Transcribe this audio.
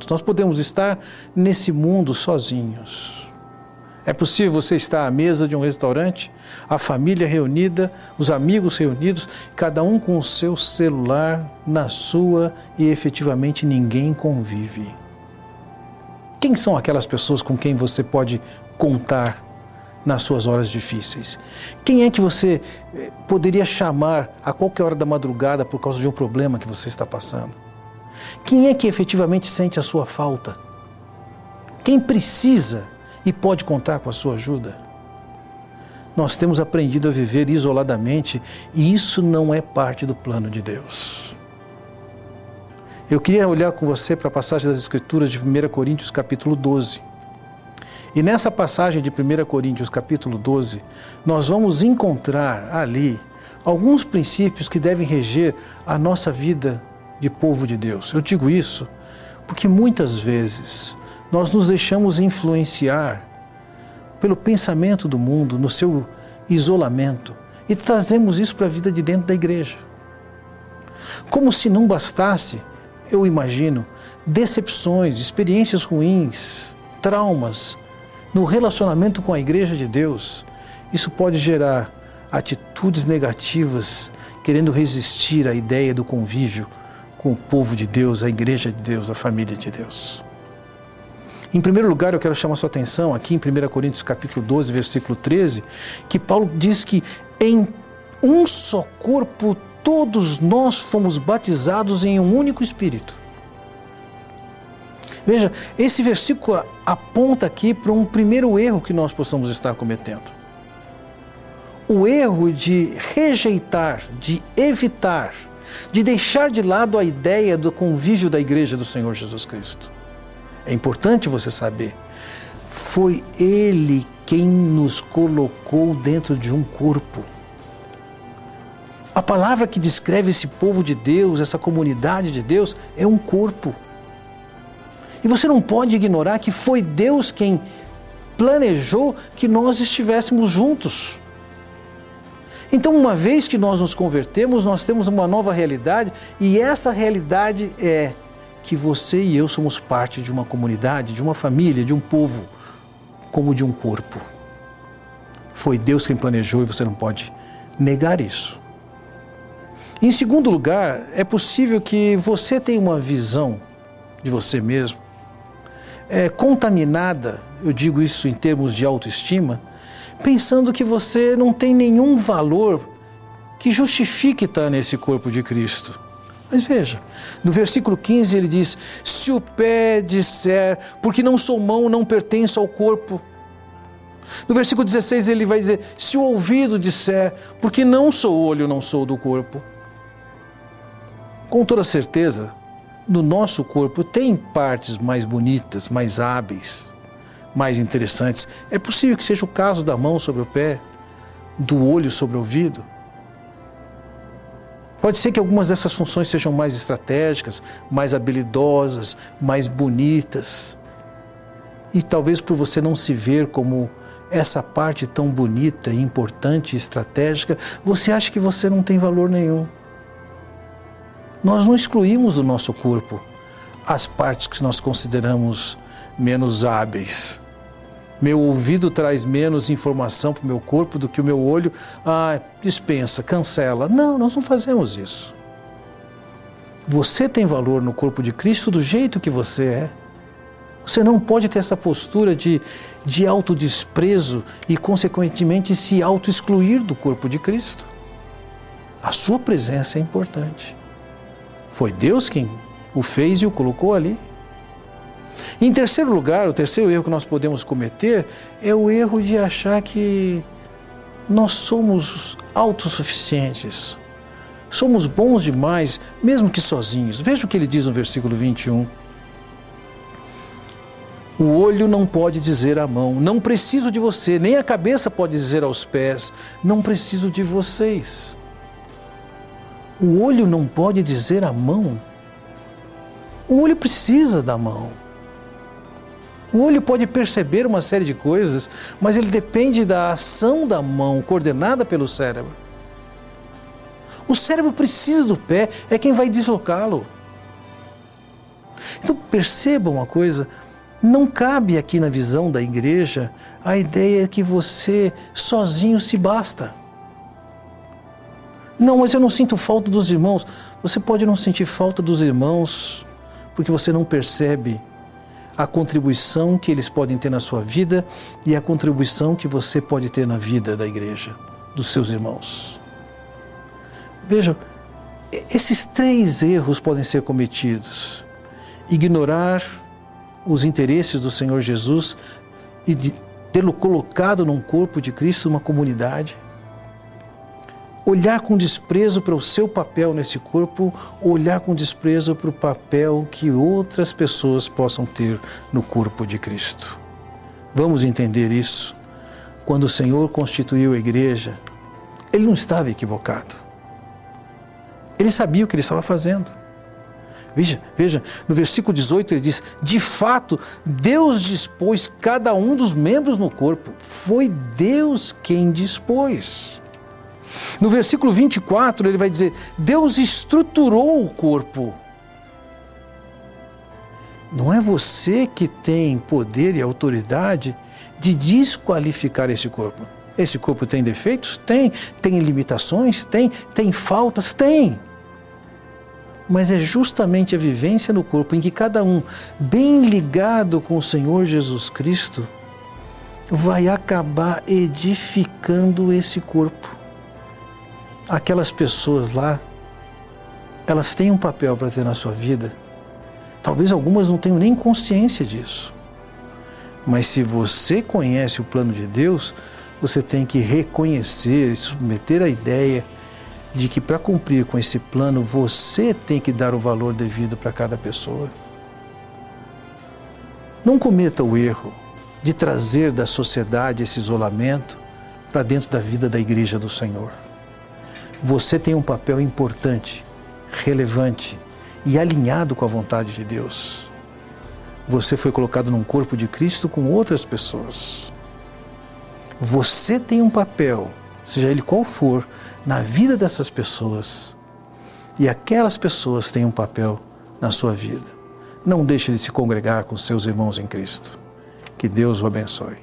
Nós podemos estar nesse mundo sozinhos. É possível você estar à mesa de um restaurante, a família reunida, os amigos reunidos, cada um com o seu celular na sua e efetivamente ninguém convive. Quem são aquelas pessoas com quem você pode contar nas suas horas difíceis? Quem é que você poderia chamar a qualquer hora da madrugada por causa de um problema que você está passando? Quem é que efetivamente sente a sua falta? Quem precisa e pode contar com a sua ajuda? Nós temos aprendido a viver isoladamente e isso não é parte do plano de Deus. Eu queria olhar com você para a passagem das Escrituras de 1 Coríntios capítulo 12. E nessa passagem de 1 Coríntios capítulo 12, nós vamos encontrar ali alguns princípios que devem reger a nossa vida de povo de Deus. Eu digo isso porque muitas vezes nós nos deixamos influenciar pelo pensamento do mundo, no seu isolamento, e trazemos isso para a vida de dentro da igreja. Como se não bastasse, eu imagino, decepções, experiências ruins, traumas no relacionamento com a igreja de Deus, isso pode gerar atitudes negativas, querendo resistir à ideia do convívio com o povo de Deus, a igreja de Deus, a família de Deus. Em primeiro lugar, eu quero chamar a sua atenção aqui em 1 Coríntios capítulo 12, versículo 13, que Paulo diz que em um só corpo todos nós fomos batizados em um único Espírito. Veja, esse versículo aponta aqui para um primeiro erro que nós possamos estar cometendo. O erro de rejeitar, de evitar, de deixar de lado a ideia do convívio da igreja do Senhor Jesus Cristo. É importante você saber, foi Ele quem nos colocou dentro de um corpo. A palavra que descreve esse povo de Deus, essa comunidade de Deus, é um corpo. E você não pode ignorar que foi Deus quem planejou que nós estivéssemos juntos. Então, uma vez que nós nos convertemos, nós temos uma nova realidade, e essa realidade é que você e eu somos parte de uma comunidade, de uma família, de um povo, como de um corpo. Foi Deus quem planejou e você não pode negar isso. Em segundo lugar, é possível que você tenha uma visão de você mesmo, contaminada, eu digo isso em termos de autoestima, pensando que você não tem nenhum valor que justifique estar nesse corpo de Cristo. Mas veja, no versículo 15 ele diz, se o pé disser, porque não sou mão, não pertenço ao corpo. No versículo 16 ele vai dizer, se o ouvido disser, porque não sou olho, não sou do corpo. Com toda certeza, no nosso corpo tem partes mais bonitas, mais hábeis, mais interessantes. É possível que seja o caso da mão sobre o pé, do olho sobre o ouvido. Pode ser que algumas dessas funções sejam mais estratégicas, mais habilidosas, mais bonitas. E talvez por você não se ver como essa parte tão bonita, importante e estratégica, você acha que você não tem valor nenhum. Nós não excluímos do nosso corpo as partes que nós consideramos menos hábeis. Meu ouvido traz menos informação para o meu corpo do que o meu olho. Dispensa, cancela. Não, nós não fazemos isso. Você tem valor no corpo de Cristo do jeito que você é. Você não pode ter essa postura de autodesprezo e, consequentemente, se auto-excluir do corpo de Cristo. A sua presença é importante. Foi Deus quem o fez e o colocou ali. Em terceiro lugar, o terceiro erro que nós podemos cometer é o erro de achar que nós somos autossuficientes, somos bons demais, mesmo que sozinhos. Veja o que ele diz no versículo 21. O olho não pode dizer à mão, não preciso de você, nem a cabeça pode dizer aos pés, não preciso de vocês. O olho não pode dizer à mão. O olho precisa da mão. O olho pode perceber uma série de coisas, mas ele depende da ação da mão, coordenada pelo cérebro. O cérebro precisa do pé, é quem vai deslocá-lo. Então perceba uma coisa, não cabe aqui na visão da igreja a ideia que você sozinho se basta. Não, mas eu não sinto falta dos irmãos. Você pode não sentir falta dos irmãos porque você não percebe a contribuição que eles podem ter na sua vida e a contribuição que você pode ter na vida da igreja, dos seus irmãos. Vejam, esses 3 erros podem ser cometidos. Ignorar os interesses do Senhor Jesus e de tê-lo colocado num corpo de Cristo, numa comunidade. Olhar com desprezo para o seu papel nesse corpo, olhar com desprezo para o papel que outras pessoas possam ter no corpo de Cristo. Vamos entender isso. Quando o Senhor constituiu a igreja, Ele não estava equivocado. Ele sabia o que Ele estava fazendo. Veja, no versículo 18 ele diz, de fato, Deus dispôs cada um dos membros no corpo. Foi Deus quem dispôs. No versículo 24 ele vai dizer, Deus estruturou o corpo. Não é você que tem poder e autoridade de desqualificar esse corpo. Esse corpo tem defeitos? Tem. Tem limitações? Tem faltas? Tem. Mas é justamente a vivência no corpo em que cada um, bem ligado com o Senhor Jesus Cristo, vai acabar edificando esse corpo. Aquelas pessoas lá, elas têm um papel para ter na sua vida. Talvez algumas não tenham nem consciência disso. Mas se você conhece o plano de Deus, você tem que reconhecer e submeter a ideia de que para cumprir com esse plano, você tem que dar o valor devido para cada pessoa. Não cometa o erro de trazer da sociedade esse isolamento para dentro da vida da igreja do Senhor. Você tem um papel importante, relevante e alinhado com a vontade de Deus. Você foi colocado num corpo de Cristo com outras pessoas. Você tem um papel, seja ele qual for, na vida dessas pessoas. E aquelas pessoas têm um papel na sua vida. Não deixe de se congregar com seus irmãos em Cristo. Que Deus o abençoe.